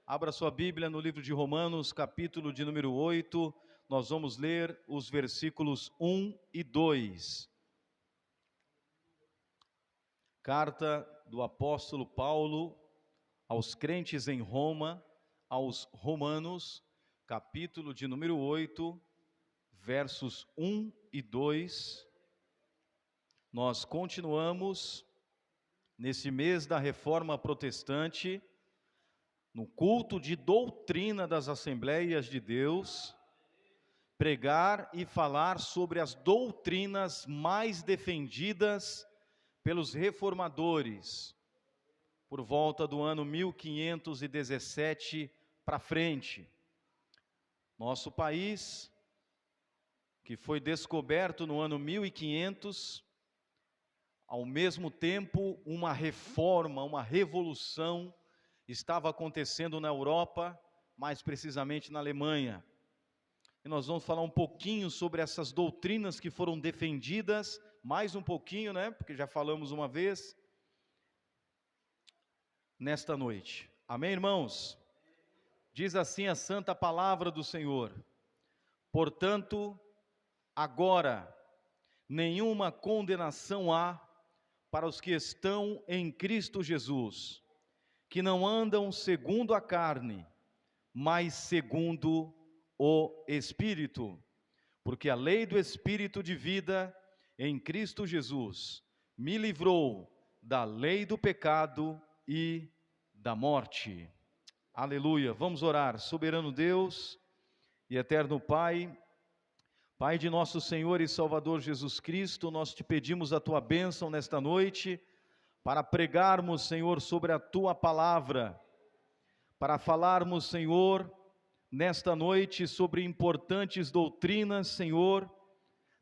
Abra sua Bíblia no livro de Romanos, capítulo de número 8. Nós vamos ler os versículos 1 e 2. Carta do apóstolo Paulo aos crentes em Roma, aos Romanos, capítulo de número 8, versos 1 e 2. Nós continuamos nesse mês da Reforma Protestante, no culto de doutrina das Assembleias de Deus, pregar e falar sobre as doutrinas mais defendidas pelos reformadores, por volta do ano 1517 para frente. Nosso país, que foi descoberto no ano 1500, ao mesmo tempo uma reforma, uma revolução estava acontecendo na Europa, mais precisamente na Alemanha. E nós vamos falar um pouquinho sobre essas doutrinas que foram defendidas, mais um pouquinho, né? Porque já falamos uma vez, nesta noite. Amém, irmãos? Diz assim a santa palavra do Senhor: portanto, agora, nenhuma condenação há para os que estão em Cristo Jesus, que não andam segundo a carne, mas segundo o Espírito. Porque a lei do Espírito de vida em Cristo Jesus me livrou da lei do pecado e da morte. Aleluia. Vamos orar. Soberano Deus e eterno Pai, Pai de nosso Senhor e Salvador Jesus Cristo, nós te pedimos a tua bênção nesta noite, para pregarmos, Senhor, sobre a tua palavra, para falarmos, Senhor, nesta noite sobre importantes doutrinas, Senhor,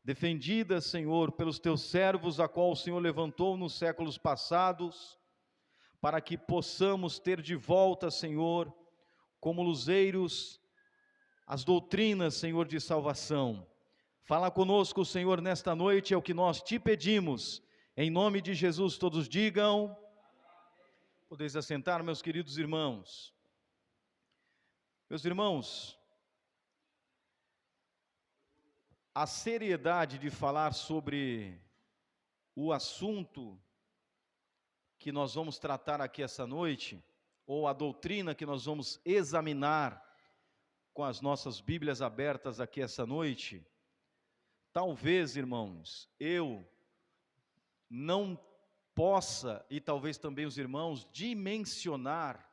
defendidas, Senhor, pelos teus servos, a qual o Senhor levantou nos séculos passados, para que possamos ter de volta, Senhor, como luzeiros, as doutrinas, Senhor, de salvação. Fala conosco, Senhor, nesta noite, é o que nós te pedimos. Em nome de Jesus, todos digam. Podeis assentar, meus queridos irmãos. Meus irmãos, a seriedade de falar sobre o assunto que nós vamos tratar aqui essa noite, ou a doutrina que nós vamos examinar com as nossas Bíblias abertas aqui essa noite, talvez, irmãos, eu não possa, e talvez também os irmãos, dimensionar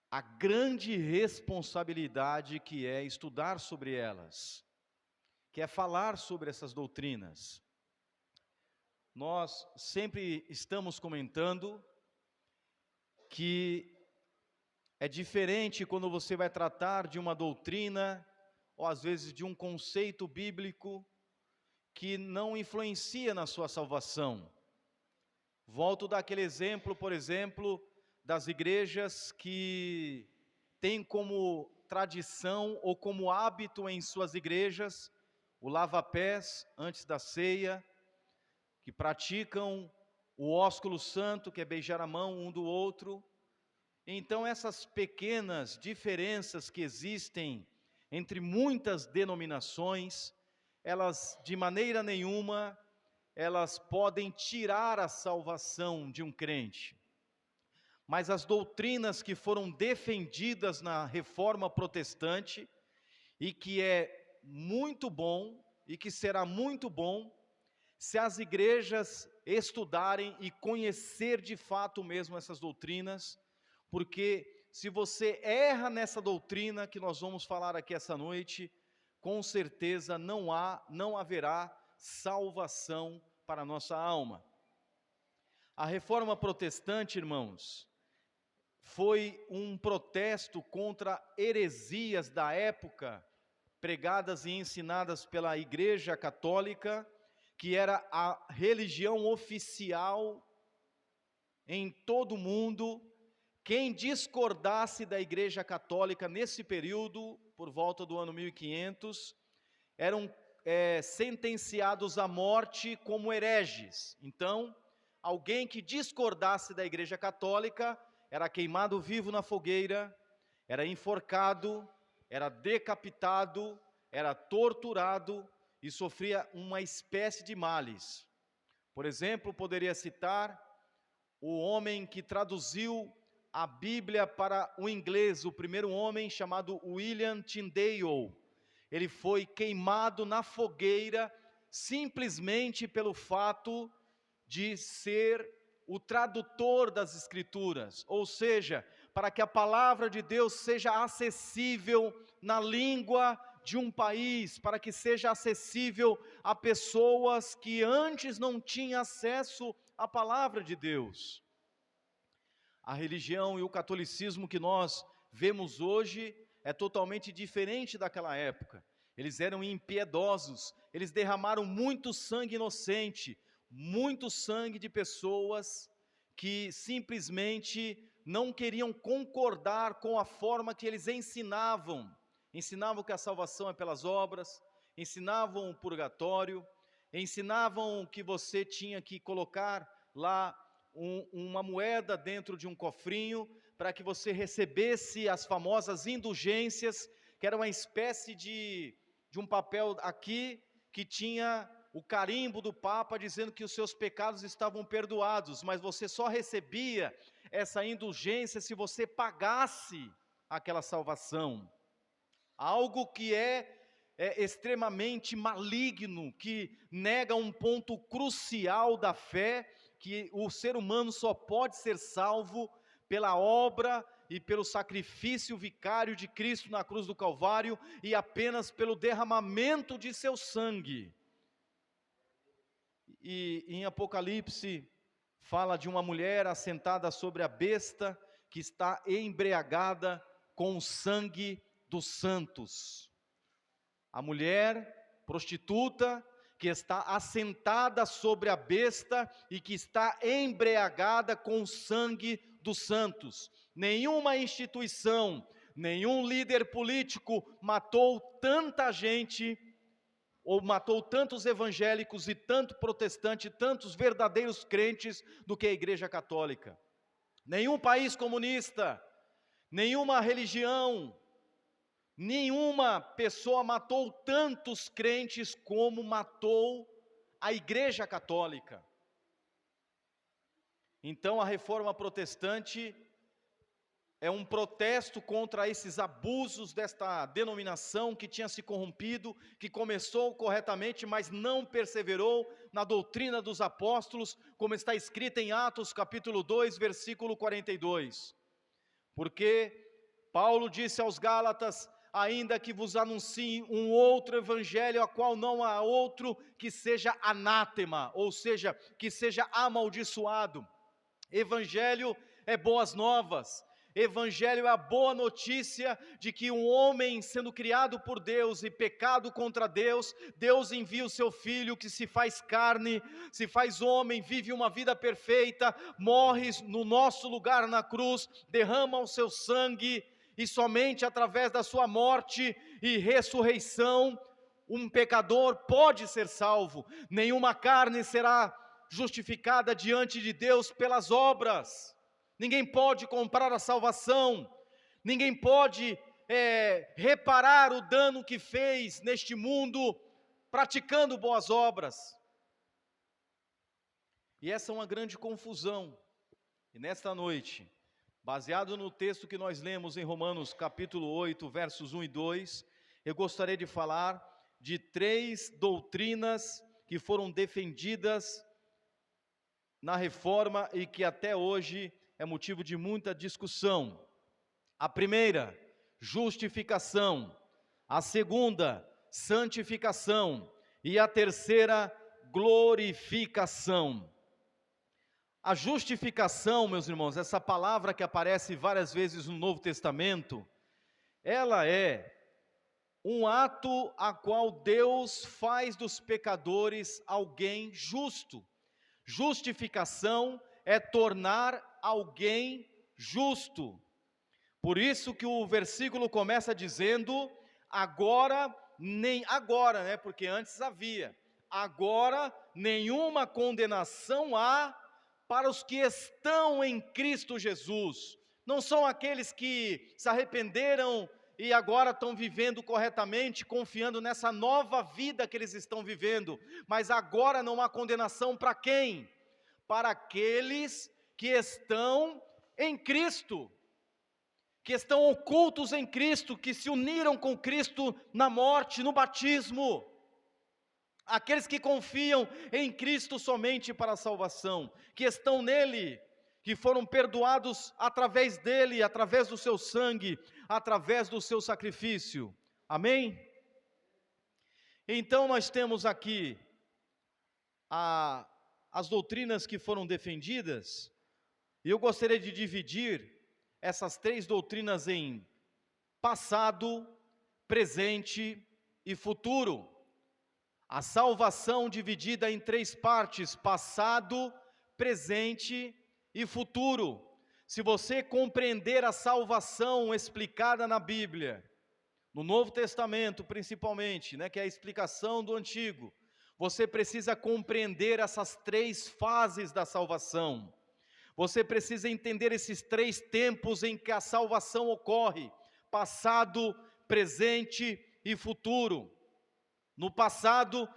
a grande responsabilidade que é estudar sobre elas, que é falar sobre essas doutrinas. Nós sempre estamos comentando que é diferente quando você vai tratar de uma doutrina, ou às vezes de um conceito bíblico, que não influencia na sua salvação. Volto daquele exemplo, por exemplo, das igrejas que têm como tradição ou como hábito em suas igrejas o lava-pés antes da ceia, que praticam o ósculo santo, que é beijar a mão um do outro. Então essas pequenas diferenças que existem entre muitas denominações, elas de maneira nenhuma, elas podem tirar a salvação de um crente. Mas as doutrinas que foram defendidas na Reforma Protestante, e que é muito bom, e que será muito bom, se as igrejas estudarem e conhecer de fato mesmo essas doutrinas, porque se você erra nessa doutrina que nós vamos falar aqui essa noite, com certeza não haverá salvação para a nossa alma. A Reforma Protestante, irmãos, foi um protesto contra heresias da época, pregadas e ensinadas pela Igreja Católica, que era a religião oficial em todo o mundo. Quem discordasse da Igreja Católica nesse período, por volta do ano 1500, eram sentenciados à morte como hereges. Então, alguém que discordasse da Igreja Católica era queimado vivo na fogueira, era enforcado, era decapitado, era torturado e sofria uma espécie de males. Por exemplo, poderia citar o homem que traduziu a Bíblia para o inglês, o primeiro homem chamado William Tyndale. Ele foi queimado na fogueira simplesmente pelo fato de ser o tradutor das Escrituras, ou seja, para que a palavra de Deus seja acessível na língua de um país, para que seja acessível a pessoas que antes não tinham acesso à palavra de Deus. A religião e o catolicismo que nós vemos hoje é totalmente diferente daquela época. Eles eram impiedosos, eles derramaram muito sangue inocente, muito sangue de pessoas que simplesmente não queriam concordar com a forma que eles ensinavam. Ensinavam que a salvação é pelas obras, ensinavam o purgatório, ensinavam que você tinha que colocar lá uma moeda dentro de um cofrinho para que você recebesse as famosas indulgências, que era uma espécie de um papel aqui que tinha o carimbo do Papa dizendo que os seus pecados estavam perdoados, mas você só recebia essa indulgência se você pagasse aquela salvação. Algo que é extremamente maligno, que nega um ponto crucial da fé, que o ser humano só pode ser salvo pela obra e pelo sacrifício vicário de Cristo na cruz do Calvário e apenas pelo derramamento de seu sangue. E em Apocalipse fala de uma mulher assentada sobre a besta que está embriagada com o sangue dos santos. A mulher prostituta que está assentada sobre a besta e que está embriagada com o sangue dos santos. Nenhuma instituição, nenhum líder político matou tanta gente, ou matou tantos evangélicos e tanto protestante, tantos verdadeiros crentes do que a Igreja Católica. Nenhum país comunista, nenhuma religião, nenhuma pessoa matou tantos crentes como matou a Igreja Católica. Então a Reforma Protestante é um protesto contra esses abusos desta denominação que tinha se corrompido, que começou corretamente, mas não perseverou na doutrina dos apóstolos, como está escrito em Atos capítulo 2, versículo 42. Porque Paulo disse aos Gálatas: ainda que vos anuncie um outro evangelho, a qual não há outro que seja anátema, ou seja, que seja amaldiçoado. Evangelho é boas novas, evangelho é a boa notícia de que um homem sendo criado por Deus e pecado contra Deus, Deus envia o seu Filho que se faz carne, se faz homem, vive uma vida perfeita, morre no nosso lugar na cruz, derrama o seu sangue, e somente através da sua morte e ressurreição, um pecador pode ser salvo. Nenhuma carne será justificada diante de Deus pelas obras. Ninguém pode comprar a salvação. Ninguém pode reparar o dano que fez neste mundo praticando boas obras. E essa é uma grande confusão. E nesta noite, baseado no texto que nós lemos em Romanos capítulo 8, versos 1 e 2, eu gostaria de falar de 3 doutrinas que foram defendidas na Reforma e que até hoje é motivo de muita discussão. A primeira, justificação. A segunda, santificação. E a terceira, glorificação. A justificação, meus irmãos, essa palavra que aparece várias vezes no Novo Testamento, ela é um ato a qual Deus faz dos pecadores alguém justo. Justificação é tornar alguém justo. Por isso que o versículo começa dizendo, agora, porque antes havia, agora nenhuma condenação há para os que estão em Cristo Jesus. Não são aqueles que se arrependeram e agora estão vivendo corretamente, confiando nessa nova vida que eles estão vivendo, mas agora não há condenação para quem? Para aqueles que estão em Cristo, que estão ocultos em Cristo, que se uniram com Cristo na morte, no batismo. Aqueles que confiam em Cristo somente para a salvação, que estão nele, que foram perdoados através dele, através do seu sangue, através do seu sacrifício. Amém? Então nós temos aqui as doutrinas que foram defendidas, e eu gostaria de dividir essas 3 doutrinas em passado, presente e futuro. A salvação dividida em 3 partes: passado, presente e futuro. Se você compreender a salvação explicada na Bíblia, no Novo Testamento principalmente, que é a explicação do Antigo, você precisa compreender essas 3 fases da salvação. Você precisa entender esses 3 tempos em que a salvação ocorre: passado, presente e futuro. No passado,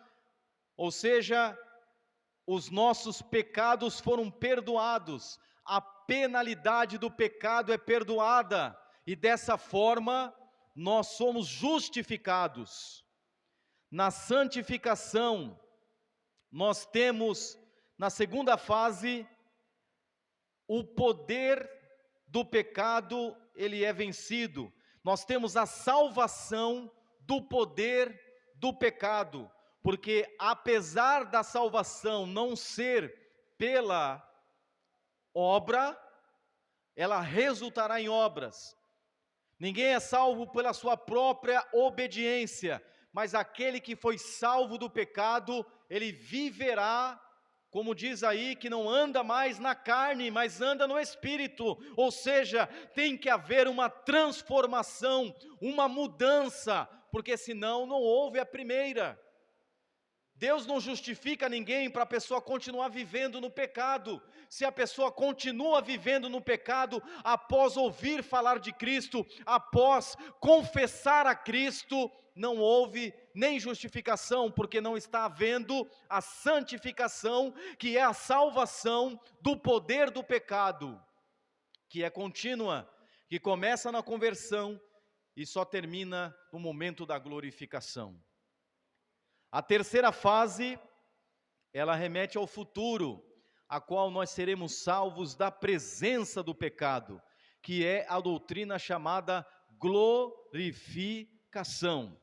ou seja, os nossos pecados foram perdoados, a penalidade do pecado é perdoada, e dessa forma nós somos justificados. Na santificação, nós temos, na segunda fase, o poder do pecado, ele é vencido. Nós temos a salvação do poder do pecado, porque apesar da salvação não ser pela obra, ela resultará em obras. Ninguém é salvo pela sua própria obediência, mas aquele que foi salvo do pecado, ele viverá, como diz aí, que não anda mais na carne, mas anda no Espírito. Ou seja, tem que haver uma transformação, uma mudança, porque senão não houve a primeira. Deus não justifica ninguém para a pessoa continuar vivendo no pecado. Se a pessoa continua vivendo no pecado, após ouvir falar de Cristo, após confessar a Cristo, não houve nem justificação, porque não está havendo a santificação, que é a salvação do poder do pecado, que é contínua, que começa na conversão e só termina no momento da glorificação. A terceira fase, ela remete ao futuro, a qual nós seremos salvos da presença do pecado, que é a doutrina chamada glorificação.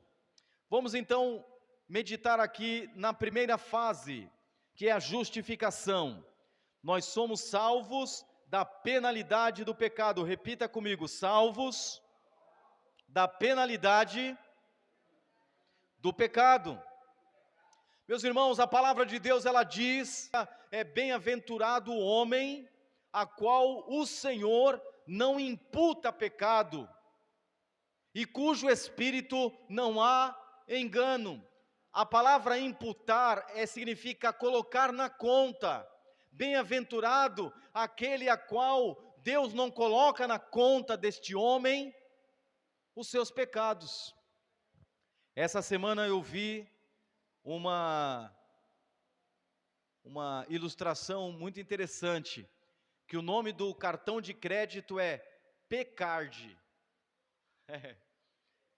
Vamos então meditar aqui na primeira fase, que é a justificação. Nós somos salvos da penalidade do pecado. Repita comigo: salvos da penalidade do pecado. Meus irmãos, a palavra de Deus, ela diz, é bem-aventurado o homem a qual o Senhor não imputa pecado, e cujo espírito não há engano. A palavra imputar significa colocar na conta. Bem-aventurado aquele a qual Deus não coloca na conta deste homem os seus pecados. Essa semana eu vi uma ilustração muito interessante, que o nome do cartão de crédito é P-Card.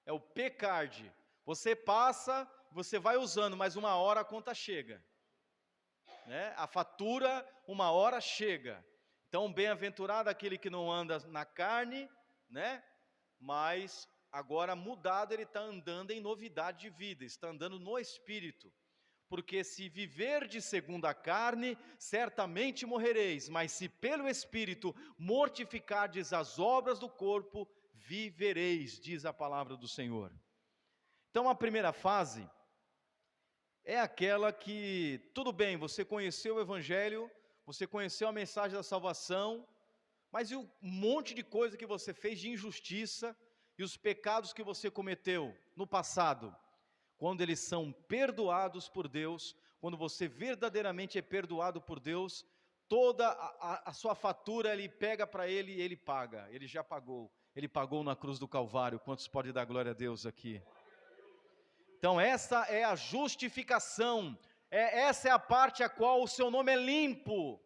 É o P-Card. Você passa, você vai usando, mas uma hora a conta chega. A fatura, uma hora chega. Então, bem-aventurado aquele que não anda na carne, mas agora mudado, ele está andando em novidade de vida, está andando no Espírito. Porque se viverdes segundo a carne, certamente morrereis, mas se pelo Espírito mortificardes as obras do corpo, vivereis, diz a palavra do Senhor. Então a primeira fase é aquela que, tudo bem, você conheceu o Evangelho, você conheceu a mensagem da salvação, mas e o monte de coisa que você fez de injustiça, e os pecados que você cometeu no passado? Quando eles são perdoados por Deus, quando você verdadeiramente é perdoado por Deus, toda a sua fatura ele pega para ele e ele paga, ele já pagou, ele pagou na cruz do Calvário. Quantos podem dar glória a Deus aqui? Então essa é a justificação, essa é a parte a qual o seu nome é limpo,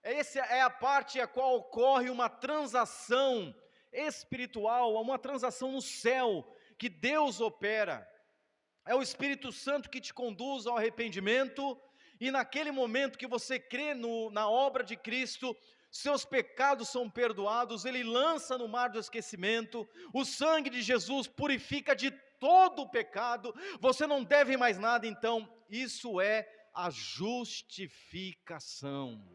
essa é a parte a qual ocorre uma transação espiritual, uma transação no céu, que Deus opera. É o Espírito Santo que te conduz ao arrependimento, e naquele momento que você crê na obra de Cristo, seus pecados são perdoados, Ele lança no mar do esquecimento, o sangue de Jesus purifica de todo o pecado, você não deve mais nada. Então isso é a justificação.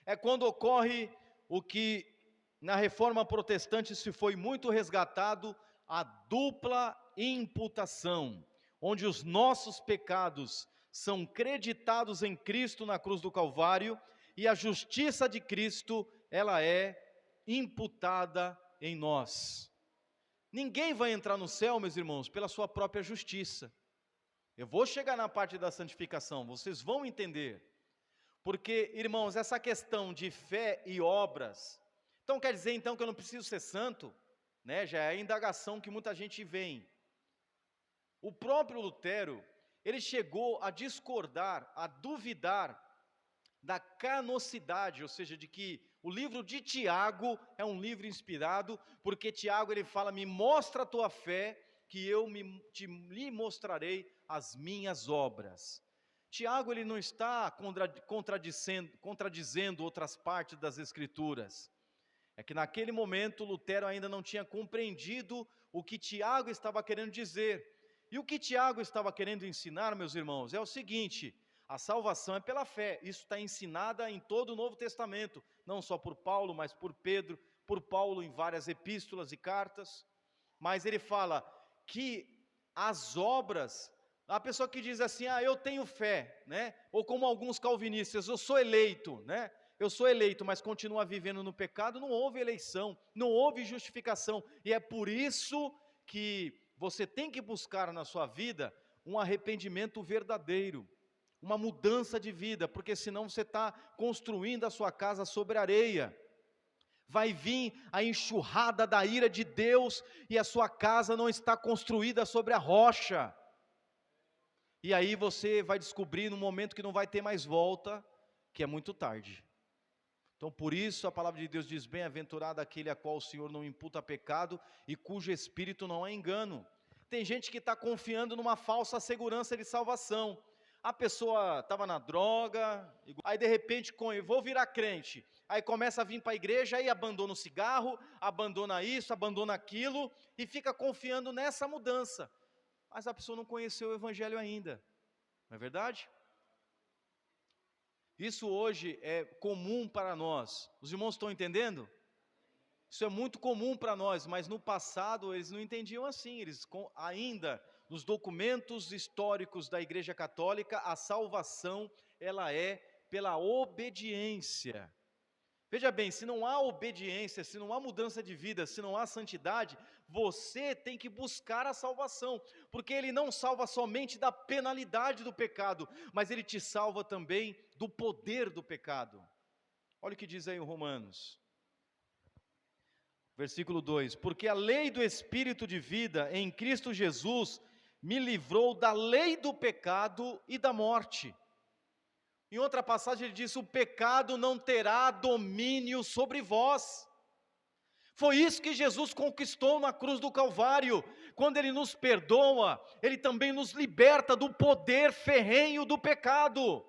É quando ocorre o que na Reforma Protestante se foi muito resgatado, a dupla imputação, onde os nossos pecados são creditados em Cristo na cruz do Calvário, e a justiça de Cristo, ela é imputada em nós. Ninguém vai entrar no céu, meus irmãos, pela sua própria justiça. Eu vou chegar na parte da santificação, vocês vão entender. Porque, irmãos, essa questão de fé e obras, então quer dizer então que eu não preciso ser santo, né? Já é a indagação que muita gente vem. O próprio Lutero, ele chegou a discordar, a duvidar da canonicidade, ou seja, de que o livro de Tiago é um livro inspirado, porque Tiago ele fala: me mostra a tua fé, que eu lhe mostrarei as minhas obras. Tiago ele não está contradizendo outras partes das Escrituras. É que naquele momento Lutero ainda não tinha compreendido o que Tiago estava querendo dizer. E o que Tiago estava querendo ensinar, meus irmãos, é o seguinte: a salvação é pela fé. Isso está ensinada em todo o Novo Testamento, não só por Paulo, mas por Pedro, por Paulo em várias epístolas e cartas. Mas ele fala que as obras, a pessoa que diz assim: eu tenho fé, né? Ou como alguns calvinistas, eu sou eleito, né? Eu sou eleito, mas continua vivendo no pecado, não houve eleição, não houve justificação. E é por isso que você tem que buscar na sua vida um arrependimento verdadeiro, uma mudança de vida, porque senão você está construindo a sua casa sobre areia. Vai vir a enxurrada da ira de Deus e a sua casa não está construída sobre a rocha. E aí você vai descobrir no momento que não vai ter mais volta, que é muito tarde. Então por isso a palavra de Deus diz: bem-aventurado aquele a qual o Senhor não imputa pecado e cujo espírito não há engano. Tem gente que está confiando numa falsa segurança de salvação. A pessoa estava na droga, aí de repente, vou virar crente. Aí começa a vir para a igreja, aí abandona o cigarro, abandona isso, abandona aquilo, e fica confiando nessa mudança. Mas a pessoa não conheceu o Evangelho ainda, não é verdade? Isso hoje é comum para nós. Os irmãos estão entendendo? Isso é muito comum para nós, mas no passado eles não entendiam assim. Eles ainda, nos documentos históricos da Igreja Católica, a salvação, ela é pela obediência. Veja bem, se não há obediência, se não há mudança de vida, se não há santidade, você tem que buscar a salvação, porque Ele não salva somente da penalidade do pecado, mas Ele te salva também do poder do pecado. Olha o que diz aí em Romanos, versículo 2: porque a lei do Espírito de vida em Cristo Jesus me livrou da lei do pecado e da morte. Em outra passagem ele diz: o pecado não terá domínio sobre vós. Foi isso que Jesus conquistou na cruz do Calvário. Quando Ele nos perdoa, Ele também nos liberta do poder ferrenho do pecado.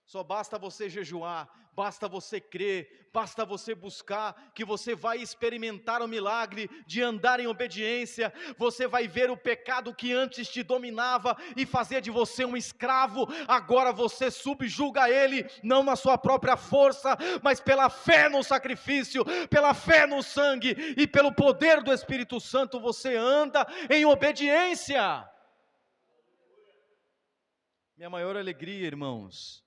Só basta você jejuar, basta você crer, basta você buscar, que você vai experimentar o milagre de andar em obediência. Você vai ver o pecado que antes te dominava e fazia de você um escravo. Agora você subjuga ele, não na sua própria força, mas pela fé no sacrifício, pela fé no sangue e pelo poder do Espírito Santo. Você anda em obediência. Minha maior alegria, irmãos,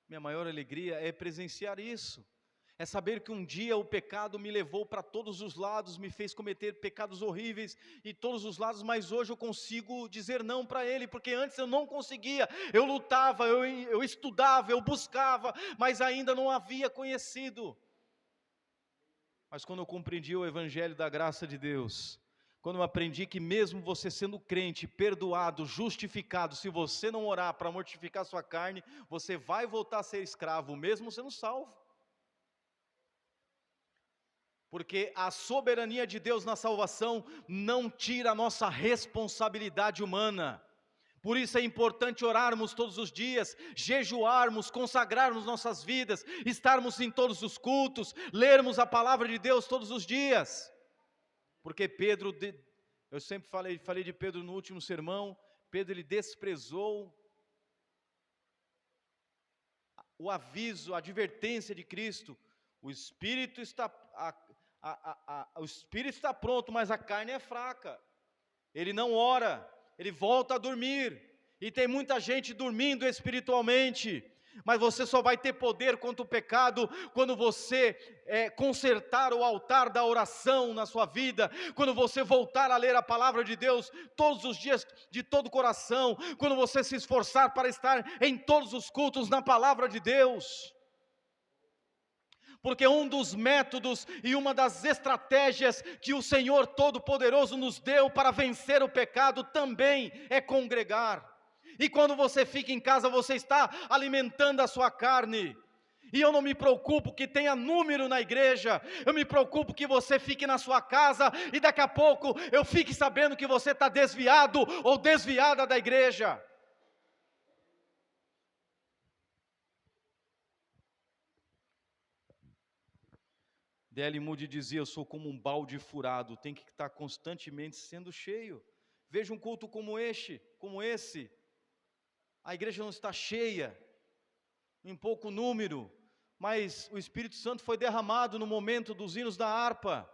minha maior alegria é presenciar isso, É saber que um dia o pecado me levou para todos os lados, me fez cometer pecados horríveis em todos os lados, mas hoje eu consigo dizer não para ele, porque antes eu não conseguia, eu lutava, eu estudava, eu buscava, mas ainda não havia conhecido. Mas quando eu compreendi o Evangelho da graça de Deus, quando eu aprendi que mesmo você sendo crente, perdoado, justificado, se você não orar para mortificar sua carne, você vai voltar a ser escravo, mesmo sendo salvo. Porque a soberania de Deus na salvação não tira a nossa responsabilidade humana. Por isso é importante orarmos todos os dias, jejuarmos, consagrarmos nossas vidas, estarmos em todos os cultos, lermos a palavra de Deus todos os dias. Porque Pedro, eu sempre falei de Pedro no último sermão, Pedro ele desprezou o aviso, a advertência de Cristo. O espírito está pronto, mas a carne é fraca. Ele não ora, ele volta a dormir, e tem muita gente dormindo espiritualmente, mas você só vai ter poder contra o pecado quando você consertar o altar da oração na sua vida, quando você voltar a ler a palavra de Deus todos os dias de todo o coração, quando você se esforçar para estar em todos os cultos na palavra de Deus. Porque um dos métodos e uma das estratégias que o Senhor Todo-Poderoso nos deu para vencer o pecado também é congregar. E quando você fica em casa, você está alimentando a sua carne. E eu não me preocupo que tenha número na igreja, eu me preocupo que você fique na sua casa e daqui a pouco eu fique sabendo que você está desviado ou desviada da igreja. D.L. Moody dizia: eu sou como um balde furado, tem que estar constantemente sendo cheio. Veja um culto como esse, a igreja não está cheia, em pouco número, mas o Espírito Santo foi derramado no momento dos hinos da harpa.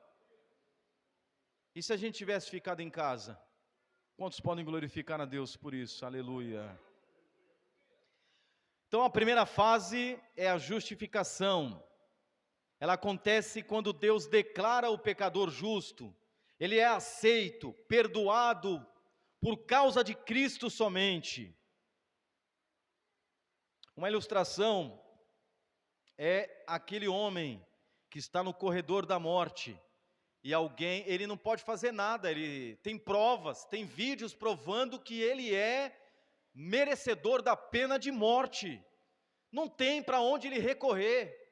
E se a gente tivesse ficado em casa? Quantos podem glorificar a Deus por isso? Aleluia. Então a primeira fase é a justificação. Ela acontece quando Deus declara o pecador justo. Ele é aceito, perdoado por causa de Cristo somente. Uma ilustração é aquele homem que está no corredor da morte e ele não pode fazer nada, ele tem provas, tem vídeos provando que ele é merecedor da pena de morte. Não tem para onde ele recorrer.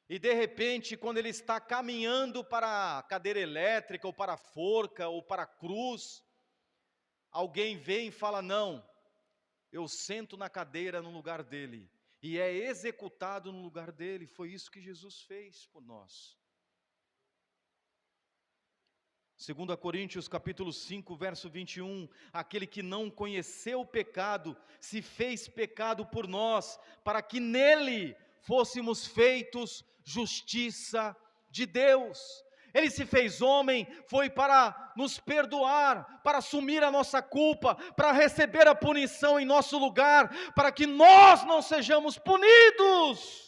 E de repente, quando ele está caminhando para a cadeira elétrica, ou para a forca, ou para a cruz, alguém vem e fala: não, eu sento na cadeira no lugar dele, e é executado no lugar dele. Foi isso que Jesus fez por nós. 2 Coríntios capítulo 5, verso 21, aquele que não conheceu o pecado, se fez pecado por nós, para que nele fôssemos feitos justiça de Deus. Ele se fez homem, foi para nos perdoar, para assumir a nossa culpa, para receber a punição em nosso lugar, para que nós não sejamos punidos.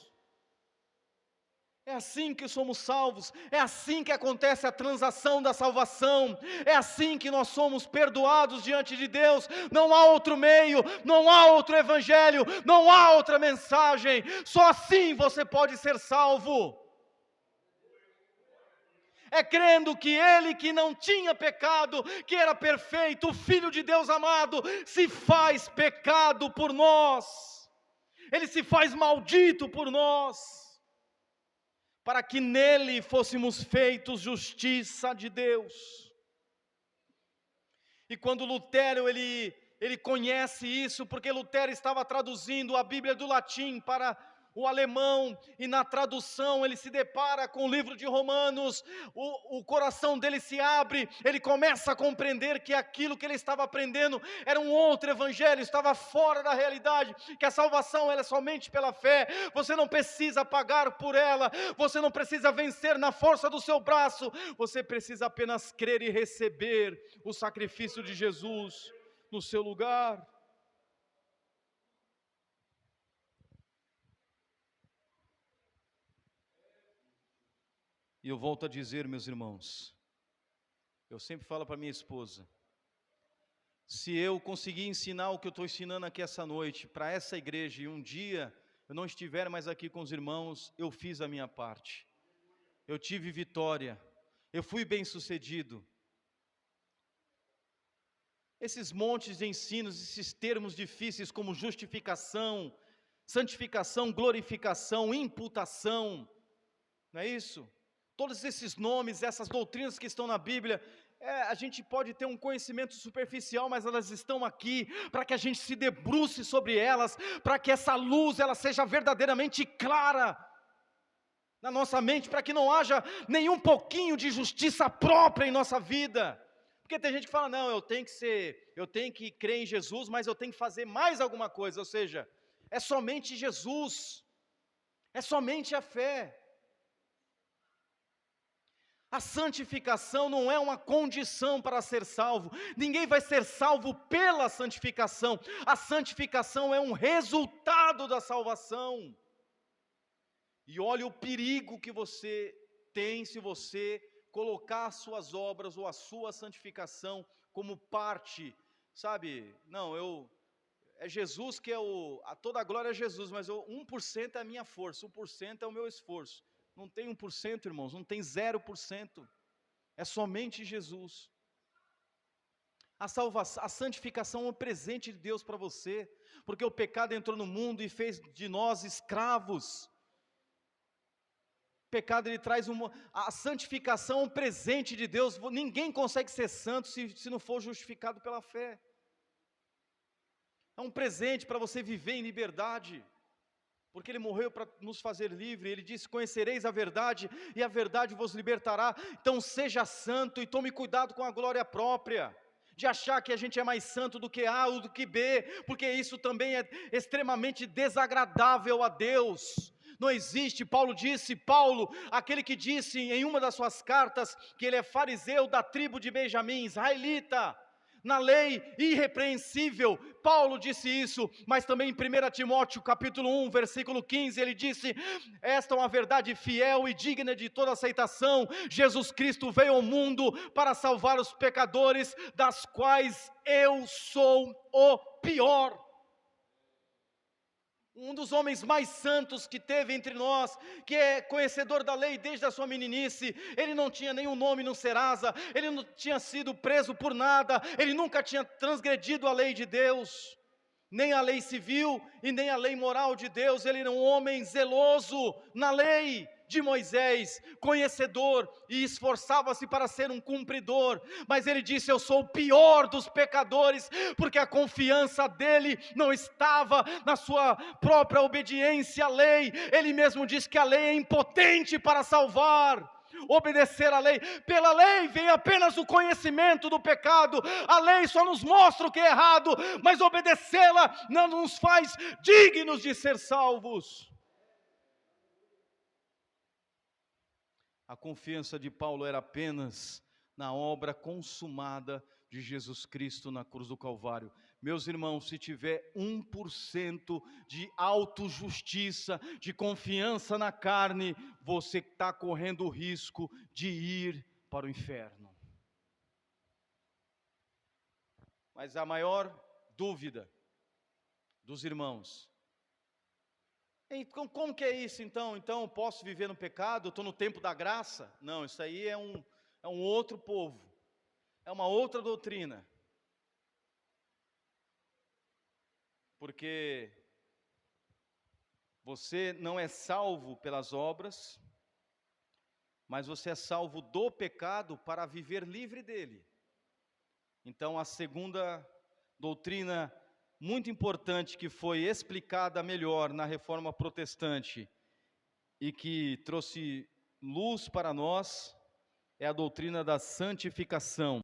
É assim que somos salvos, é assim que acontece a transação da salvação, é assim que nós somos perdoados diante de Deus. Não há outro meio, não há outro evangelho, não há outra mensagem, só assim você pode ser salvo. É crendo que Ele que não tinha pecado, que era perfeito, o Filho de Deus amado, se faz pecado por nós, Ele se faz maldito por nós, para que nele fôssemos feitos justiça de Deus. E quando Lutero, ele conhece isso, porque Lutero estava traduzindo a Bíblia do latim para o alemão, e na tradução ele se depara com o livro de Romanos, o coração dele se abre, ele começa a compreender que aquilo que ele estava aprendendo era um outro evangelho, estava fora da realidade, que a salvação ela é somente pela fé, você não precisa pagar por ela, você não precisa vencer na força do seu braço, você precisa apenas crer e receber o sacrifício de Jesus no seu lugar. E eu volto a dizer, meus irmãos, eu sempre falo para minha esposa, se eu conseguir ensinar o que eu estou ensinando aqui essa noite, para essa igreja, e um dia eu não estiver mais aqui com os irmãos, eu fiz a minha parte. Eu tive vitória, eu fui bem-sucedido. Esses montes de ensinos, esses termos difíceis como justificação, santificação, glorificação, imputação, não é isso? Todos esses nomes, essas doutrinas que estão na Bíblia, a gente pode ter um conhecimento superficial, mas elas estão aqui para que a gente se debruce sobre elas, para que essa luz ela seja verdadeiramente clara na nossa mente, para que não haja nenhum pouquinho de justiça própria em nossa vida. Porque tem gente que fala, não, eu tenho que crer em Jesus, mas eu tenho que fazer mais alguma coisa, ou seja, é somente Jesus, é somente a fé. A santificação não é uma condição para ser salvo, ninguém vai ser salvo pela santificação, a santificação é um resultado da salvação. E olha o perigo que você tem se você colocar as suas obras ou a sua santificação como parte, sabe, não, é Jesus que é toda a glória é Jesus, mas 1% é a minha força, 1% é o meu esforço. Não tem 1%, irmãos, não tem 0%, é somente Jesus. A santificação é um presente de Deus para você, porque o pecado entrou no mundo e fez de nós escravos. O pecado ele traz a santificação é um presente de Deus, ninguém consegue ser santo se não for justificado pela fé. É um presente para você viver em liberdade, porque Ele morreu para nos fazer livre. Ele disse, conhecereis a verdade e a verdade vos libertará. Então seja santo e tome cuidado com a glória própria, de achar que a gente é mais santo do que A ou do que B, porque isso também é extremamente desagradável a Deus. Não existe, Paulo, aquele que disse em uma das suas cartas, que ele é fariseu da tribo de Benjamim, israelita, na lei irrepreensível, Paulo disse isso, mas também em 1 Timóteo capítulo 1, versículo 15, ele disse, esta é uma verdade fiel e digna de toda aceitação, Jesus Cristo veio ao mundo para salvar os pecadores, das quais eu sou o pior. Um dos homens mais santos que teve entre nós, que é conhecedor da lei desde a sua meninice, ele não tinha nenhum nome no Serasa, ele não tinha sido preso por nada, ele nunca tinha transgredido a lei de Deus, nem a lei civil e nem a lei moral de Deus. Ele era um homem zeloso na lei de Moisés, conhecedor, e esforçava-se para ser um cumpridor, mas ele disse, eu sou o pior dos pecadores, porque a confiança dele não estava na sua própria obediência à lei. Ele mesmo disse que a lei é impotente para salvar. Obedecer à lei, pela lei vem apenas o conhecimento do pecado, a lei só nos mostra o que é errado, mas obedecê-la não nos faz dignos de ser salvos. A confiança de Paulo era apenas na obra consumada de Jesus Cristo na cruz do Calvário. Meus irmãos, se tiver 1% de autojustiça, de confiança na carne, você está correndo o risco de ir para o inferno. Mas a maior dúvida dos irmãos, então, como que é isso então? Então eu posso viver no pecado, eu estou no tempo da graça? Não, isso aí é um outro povo, é uma outra doutrina. Porque você não é salvo pelas obras, mas você é salvo do pecado para viver livre dele. Então a segunda doutrina muito importante que foi explicada melhor na Reforma Protestante e que trouxe luz para nós é a doutrina da santificação.